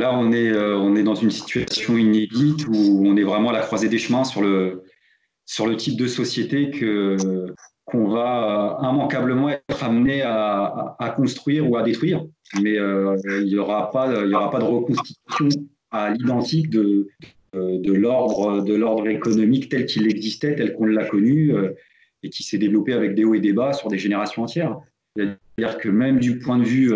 Là, on est dans une situation inédite où on est vraiment à la croisée des chemins sur le type de société qu'on va immanquablement être amené à construire ou à détruire. Mais il y aura pas de reconstitution à l'identique de l'ordre économique tel qu'il existait, tel qu'on l'a connu, et qui s'est développé avec des hauts et des bas sur des générations entières. C'est-à-dire que même du point de vue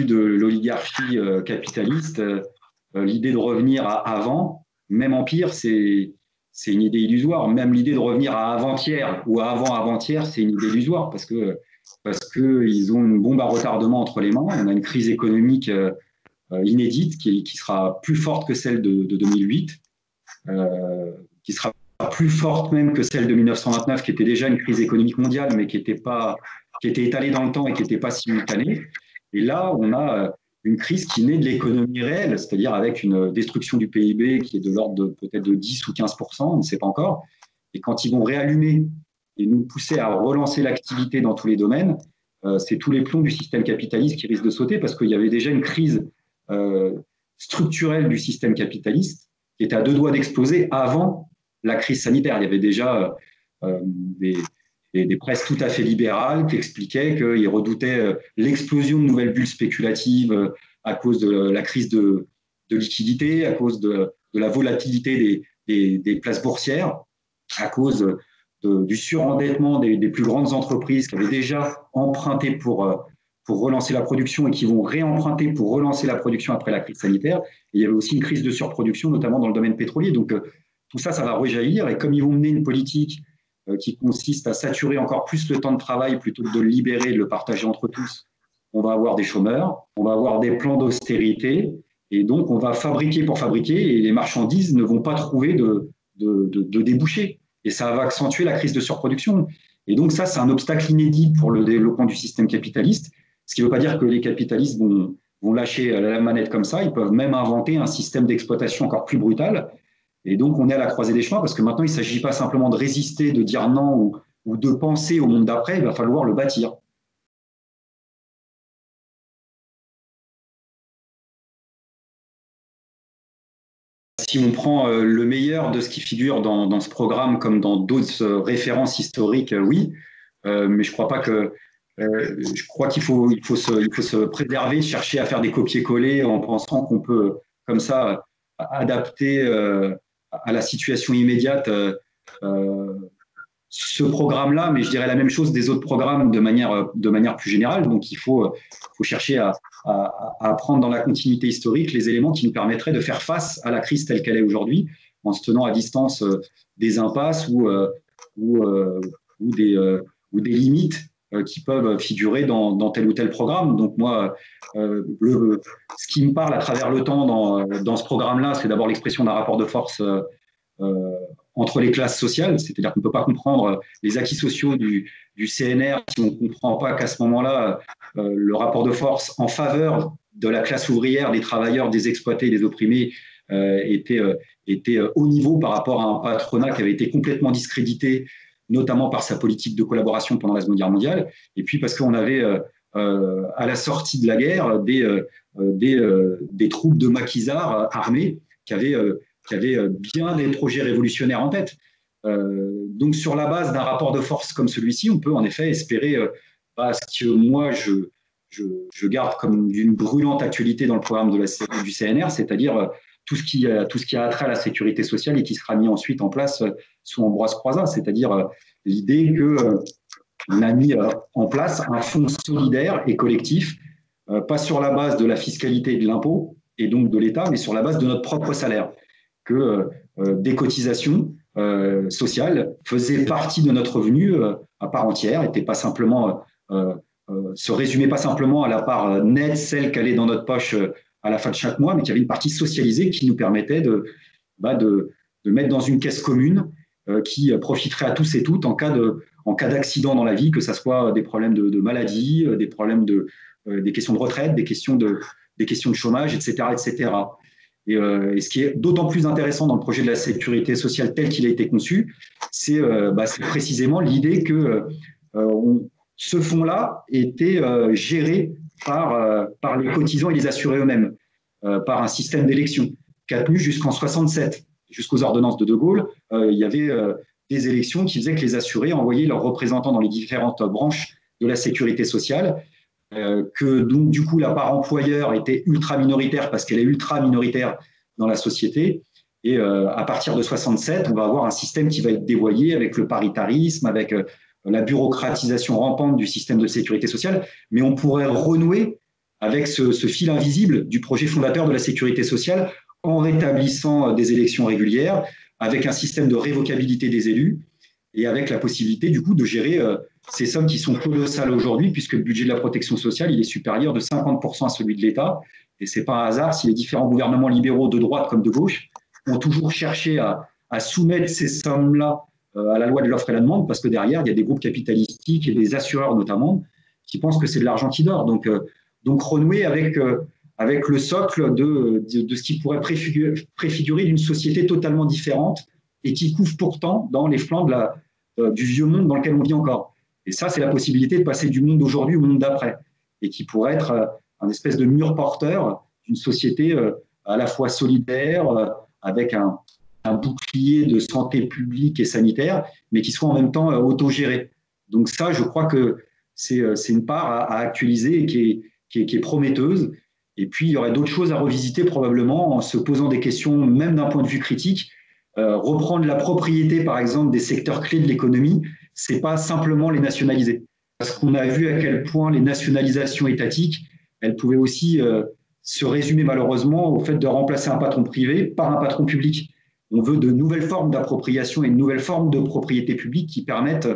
de l'oligarchie capitaliste, l'idée de revenir à avant, même empire, c'est une idée illusoire. Même l'idée de revenir à avant-hier ou à avant-avant-hier, c'est une idée illusoire parce que ils ont une bombe à retardement entre les mains. On a une crise économique inédite qui sera plus forte que celle de 2008, qui sera plus forte même que celle de 1929, qui était déjà une crise économique mondiale, mais qui était étalée dans le temps et qui n'était pas simultanée. Et là, on a une crise qui naît de l'économie réelle, c'est-à-dire avec une destruction du PIB qui est de l'ordre peut-être de 10 ou 15%, on ne sait pas encore. Et quand ils vont réallumer et nous pousser à relancer l'activité dans tous les domaines, c'est tous les plombs du système capitaliste qui risquent de sauter parce qu'il y avait déjà une crise structurelle du système capitaliste qui était à deux doigts d'exploser avant la crise sanitaire. Il y avait déjà des presses tout à fait libérales qui expliquaient qu'ils redoutaient l'explosion de nouvelles bulles spéculatives à cause de la crise de liquidité, à cause de la volatilité des places boursières, à cause du surendettement des plus grandes entreprises qui avaient déjà emprunté pour relancer la production et qui vont réemprunter pour relancer la production après la crise sanitaire. Et il y avait aussi une crise de surproduction, notamment dans le domaine pétrolier. Donc, tout ça, ça va rejaillir. Et comme ils vont mener une politique qui consiste à saturer encore plus le temps de travail plutôt que de le libérer et de le partager entre tous, on va avoir des chômeurs, on va avoir des plans d'austérité. Et donc, on va fabriquer pour fabriquer et les marchandises ne vont pas trouver de débouchés. Et ça va accentuer la crise de surproduction. Et donc, ça, c'est un obstacle inédit pour le développement du système capitaliste. Ce qui ne veut pas dire que les capitalistes vont lâcher la manette comme ça. Ils peuvent même inventer un système d'exploitation encore plus brutal. Et donc, on est à la croisée des chemins parce que maintenant, il ne s'agit pas simplement de résister, de dire non ou de penser au monde d'après. Il va falloir le bâtir. Si on prend le meilleur de ce qui figure dans ce programme comme dans d'autres références historiques, oui. Mais je crois pas que je crois il faut se préserver, chercher à faire des copier-coller en pensant qu'on peut, comme ça, adapter à la situation immédiate ce programme-là, mais je dirais la même chose des autres programmes de manière plus générale. Donc, faut chercher à prendre dans la continuité historique les éléments qui nous permettraient de faire face à la crise telle qu'elle est aujourd'hui, en se tenant à distance des impasses ou des limites qui peuvent figurer dans tel ou tel programme. Donc moi, ce qui me parle à travers le temps dans ce programme-là, c'est d'abord l'expression d'un rapport de force entre les classes sociales, c'est-à-dire qu'on ne peut pas comprendre les acquis sociaux du CNR si on ne comprend pas qu'à ce moment-là, le rapport de force en faveur de la classe ouvrière, des travailleurs, des exploités, des opprimés était haut niveau par rapport à un patronat qui avait été complètement discrédité, notamment par sa politique de collaboration pendant la Seconde Guerre mondiale, et puis parce qu'on avait à la sortie de la guerre des troupes de maquisards armés qui avaient bien des projets révolutionnaires en tête. Donc, sur la base d'un rapport de force comme celui-ci, on peut en effet espérer ce que moi, je garde comme d'une brûlante actualité dans le programme du CNR, c'est-à-dire tout ce qui a attrait à la sécurité sociale et qui sera mis ensuite en place sous Ambroise Croizat, c'est-à-dire l'idée qu'on a mis en place un fonds solidaire et collectif, pas sur la base de la fiscalité et de l'impôt, et donc de l'État, mais sur la base de notre propre salaire, que des cotisations sociales faisaient partie de notre revenu à part entière, se résumaient pas simplement à la part nette, celle qu'elle est dans notre poche à la fin de chaque mois, mais qu'il y avait une partie socialisée qui nous permettait de mettre dans une caisse commune qui profiterait à tous et toutes en cas d'accident dans la vie, que ce soit des problèmes de maladie, des problèmes des questions de retraite, des questions de chômage, etc., etc. Et ce qui est d'autant plus intéressant dans le projet de la sécurité sociale tel qu'il a été conçu, c'est précisément l'idée que ce fonds-là était géré par les cotisants et les assurés eux-mêmes. par un système d'élection qui a tenu jusqu'en 67, jusqu'aux ordonnances de De Gaulle. Il y avait des élections qui faisaient que les assurés envoyaient leurs représentants dans les différentes branches de la sécurité sociale, que donc du coup la part employeur était ultra minoritaire parce qu'elle est ultra minoritaire dans la société. Et à partir de 67, on va avoir un système qui va être dévoyé avec le paritarisme, avec la bureaucratisation rampante du système de sécurité sociale, mais on pourrait renouer avec ce fil invisible du projet fondateur de la sécurité sociale en rétablissant des élections régulières, avec un système de révocabilité des élus et avec la possibilité du coup de gérer ces sommes qui sont colossales aujourd'hui, puisque le budget de la protection sociale il est supérieur de 50% à celui de l'État. Et ce n'est pas un hasard si les différents gouvernements libéraux de droite comme de gauche ont toujours cherché à soumettre ces sommes-là à la loi de l'offre et la demande, parce que derrière, il y a des groupes capitalistiques et des assureurs notamment qui pensent que c'est de l'argent qui dort. Donc renouer avec le socle de ce qui pourrait préfigurer d'une société totalement différente et qui couvre pourtant dans les flancs du vieux monde dans lequel on vit encore. Et ça, c'est la possibilité de passer du monde d'aujourd'hui au monde d'après, et qui pourrait être un espèce de mur porteur d'une société à la fois solidaire, avec un bouclier de santé publique et sanitaire, mais qui soit en même temps autogéré. Donc ça, je crois que c'est une part à actualiser et qui est prometteuse. Et puis, il y aurait d'autres choses à revisiter probablement en se posant des questions, même d'un point de vue critique. Reprendre la propriété, par exemple, des secteurs clés de l'économie, c'est pas simplement les nationaliser. Parce qu'on a vu à quel point les nationalisations étatiques, elles pouvaient aussi se résumer malheureusement au fait de remplacer un patron privé par un patron public. On veut de nouvelles formes d'appropriation et de nouvelles formes de propriété publique qui permettent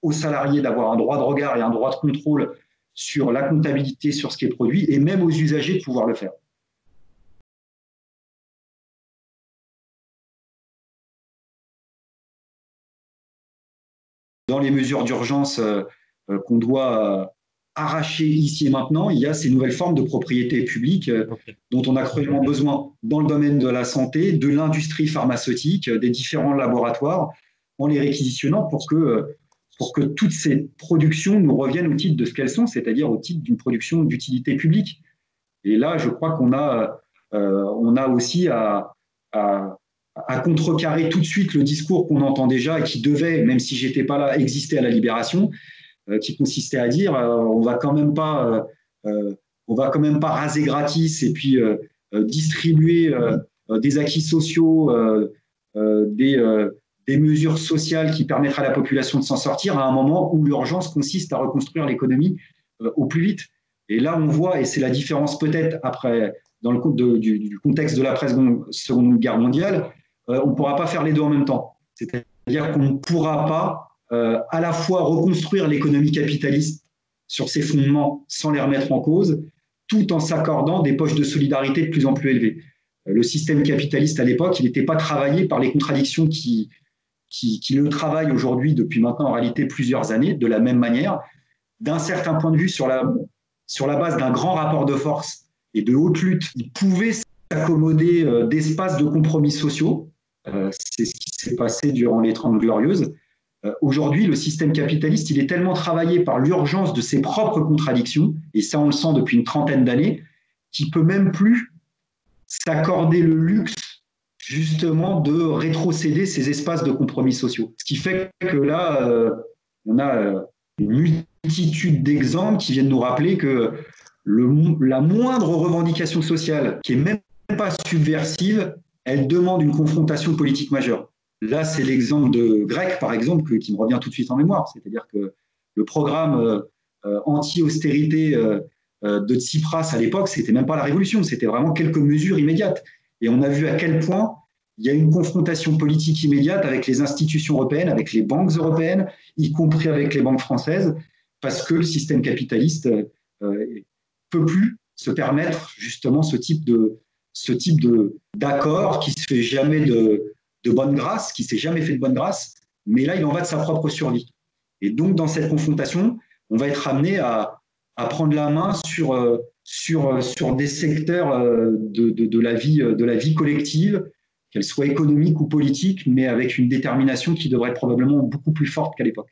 aux salariés d'avoir un droit de regard et un droit de contrôle sur la comptabilité, sur ce qui est produit, et même aux usagers de pouvoir le faire. Dans les mesures d'urgence qu'on doit arracher ici et maintenant, il y a ces nouvelles formes de propriété publique dont on a cruellement besoin dans le domaine de la santé, de l'industrie pharmaceutique, des différents laboratoires, en les réquisitionnant pour que toutes ces productions nous reviennent au titre de ce qu'elles sont, c'est-à-dire au titre d'une production d'utilité publique. Et là, je crois qu'on a aussi à contrecarrer tout de suite le discours qu'on entend déjà et qui devait, même si j'étais pas là, exister à la Libération, qui consistait à dire on va quand même pas raser gratis et puis distribuer des acquis sociaux, des mesures sociales qui permettraient à la population de s'en sortir à un moment où l'urgence consiste à reconstruire l'économie au plus vite. Et là, on voit, et c'est la différence peut-être après, dans le du contexte de l'après-Seconde Guerre mondiale, on ne pourra pas faire les deux en même temps. C'est-à-dire qu'on ne pourra pas à la fois reconstruire l'économie capitaliste sur ses fondements sans les remettre en cause, tout en s'accordant des poches de solidarité de plus en plus élevées. Le système capitaliste à l'époque, il n'était pas travaillé par les contradictions qui le travaillent aujourd'hui depuis maintenant en réalité plusieurs années, de la même manière, d'un certain point de vue sur la base d'un grand rapport de force et de haute lutte, il pouvait s'accommoder d'espaces de compromis sociaux. C'est ce qui s'est passé durant les 30 Glorieuses. Aujourd'hui, le système capitaliste, il est tellement travaillé par l'urgence de ses propres contradictions, et ça on le sent depuis une trentaine d'années, qu'il ne peut même plus s'accorder le luxe justement de rétrocéder ces espaces de compromis sociaux. Ce qui fait que là, on a une multitude d'exemples qui viennent nous rappeler que la moindre revendication sociale, qui n'est même pas subversive, elle demande une confrontation politique majeure. Là, c'est l'exemple de Grec, par exemple, qui me revient tout de suite en mémoire. C'est-à-dire que le programme anti-austérité de Tsipras à l'époque, c'était même pas la révolution, c'était vraiment quelques mesures immédiates. Et on a vu à quel point il y a une confrontation politique immédiate avec les institutions européennes, avec les banques européennes, y compris avec les banques françaises, parce que le système capitaliste peut plus se permettre justement ce type d'accord qui se fait jamais de bonne grâce, qui s'est jamais fait de bonne grâce, mais là, il en va de sa propre survie. Et donc, dans cette confrontation, on va être amené à prendre la main sur des secteurs de la vie collective, qu'elle soit économique ou politique, mais avec une détermination qui devrait être probablement beaucoup plus forte qu'à l'époque.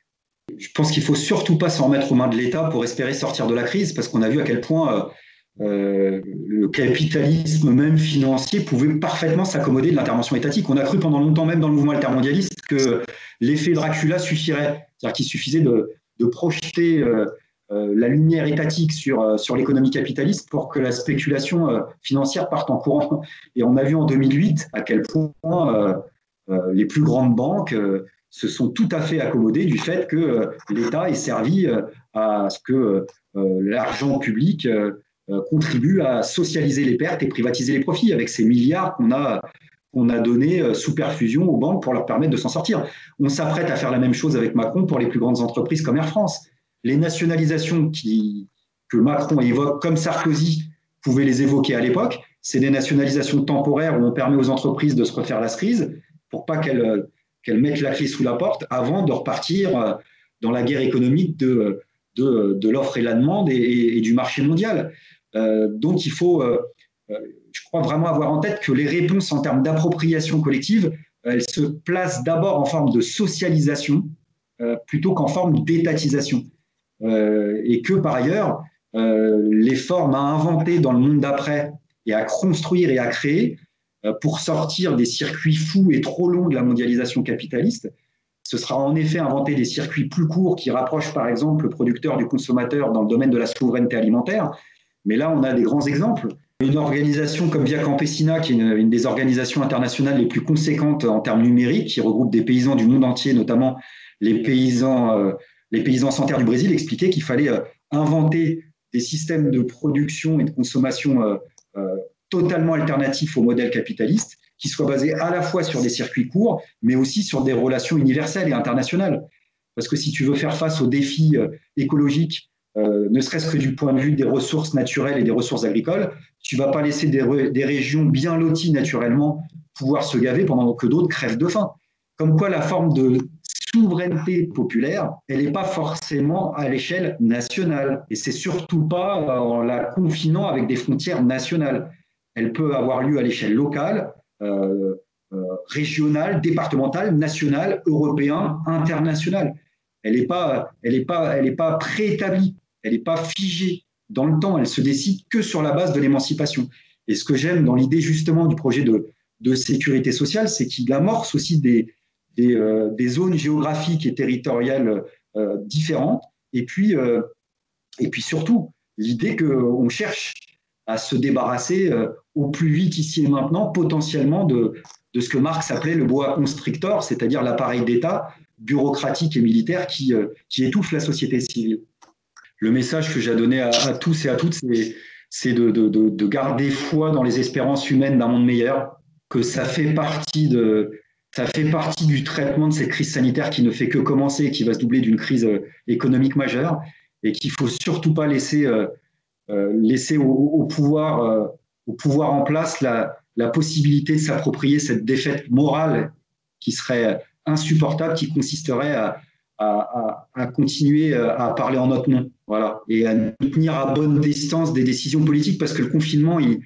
Je pense qu'il ne faut surtout pas s'en remettre aux mains de l'État pour espérer sortir de la crise, parce qu'on a vu à quel point le capitalisme même financier pouvait parfaitement s'accommoder de l'intervention étatique. On a cru pendant longtemps, même dans le mouvement altermondialiste, que l'effet Dracula suffirait, c'est-à-dire qu'il suffisait de projeter la lumière étatique sur l'économie capitaliste pour que la spéculation financière parte en courant. Et on a vu en 2008 à quel point les plus grandes banques se sont tout à fait accommodées du fait que l'État est servi à ce que l'argent public contribue à socialiser les pertes et privatiser les profits avec ces milliards qu'on a donnés sous perfusion aux banques pour leur permettre de s'en sortir. On s'apprête à faire la même chose avec Macron pour les plus grandes entreprises comme Air France. Les nationalisations que Macron évoque, comme Sarkozy pouvait les évoquer à l'époque, c'est des nationalisations temporaires où on permet aux entreprises de se refaire la cerise pour pas qu'elles mettent la clé sous la porte avant de repartir dans la guerre économique de l'offre et la demande et du marché mondial. Donc il faut, je crois vraiment avoir en tête que les réponses en termes d'appropriation collective, elles se placent d'abord en forme de socialisation plutôt qu'en forme d'étatisation. Et que par ailleurs, les formes à inventer dans le monde d'après et à construire et à créer pour sortir des circuits fous et trop longs de la mondialisation capitaliste, ce sera en effet inventer des circuits plus courts qui rapprochent par exemple le producteur du consommateur dans le domaine de la souveraineté alimentaire. Mais là, on a des grands exemples. Une organisation comme Via Campesina, qui est une des organisations internationales les plus conséquentes en termes numériques, qui regroupe des paysans du monde entier, notamment les paysans sans terre du Brésil, expliquait qu'il fallait inventer des systèmes de production et de consommation totalement alternatifs au modèle capitaliste, qui soient basés à la fois sur des circuits courts, mais aussi sur des relations universelles et internationales. Parce que si tu veux faire face aux défis écologiques, ne serait-ce que du point de vue des ressources naturelles et des ressources agricoles, tu ne vas pas laisser des régions bien loties naturellement pouvoir se gaver pendant que d'autres crèvent de faim. Comme quoi la forme de souveraineté populaire, elle n'est pas forcément à l'échelle nationale. Et c'est surtout pas en la confinant avec des frontières nationales. Elle peut avoir lieu à l'échelle locale, régionale, départementale, nationale, européenne, internationale. Elle n'est pas préétablie, elle n'est pas figée dans le temps, elle se décide que sur la base de l'émancipation. Et ce que j'aime dans l'idée justement du projet de sécurité sociale, c'est qu'il amorce aussi des zones géographiques et territoriales différentes. Et puis surtout, l'idée qu'on cherche à se débarrasser au plus vite ici et maintenant, potentiellement, de ce que Marx appelait le boa constrictor, c'est-à-dire l'appareil d'État bureaucratique et militaire qui étouffe la société civile. Le message que j'ai donné à tous et à toutes, c'est de garder foi dans les espérances humaines d'un monde meilleur, que ça fait partie du traitement de cette crise sanitaire qui ne fait que commencer et qui va se doubler d'une crise économique majeure, et qu'il ne faut surtout pas laisser au pouvoir en place la possibilité de s'approprier cette défaite morale qui serait insupportable, qui consisterait à continuer à parler en notre nom, voilà, et à nous tenir à bonne distance des décisions politiques, parce que le confinement, il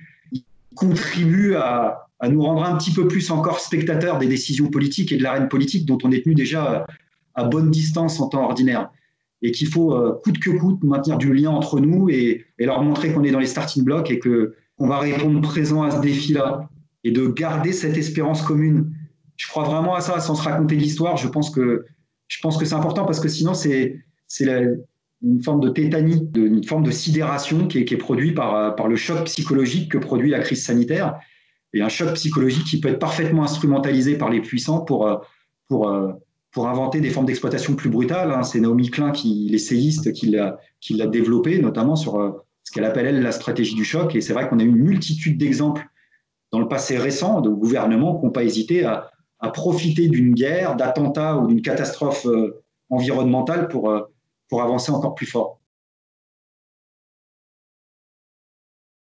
contribue à nous rendre un petit peu plus encore spectateurs des décisions politiques et de l'arène politique dont on est tenu déjà à bonne distance en temps ordinaire. Et qu'il faut, coûte que coûte, maintenir du lien entre nous et leur montrer qu'on est dans les starting blocks et qu'on va répondre présent à ce défi-là et de garder cette espérance commune. Je crois vraiment à ça, sans se raconter l'histoire. Je pense que c'est important, parce que sinon, c'est une forme de tétanie, une forme de sidération qui est produite par le choc psychologique que produit la crise sanitaire, et un choc psychologique qui peut être parfaitement instrumentalisé par les puissants pour inventer des formes d'exploitation plus brutales. C'est Naomi Klein, l'essayiste, qui l'a développé, notamment sur ce qu'elle appelle, elle, la stratégie du choc. Et c'est vrai qu'on a eu une multitude d'exemples dans le passé récent de gouvernements qui n'ont pas hésité à profiter d'une guerre, d'attentats ou d'une catastrophe environnementale pour avancer encore plus fort.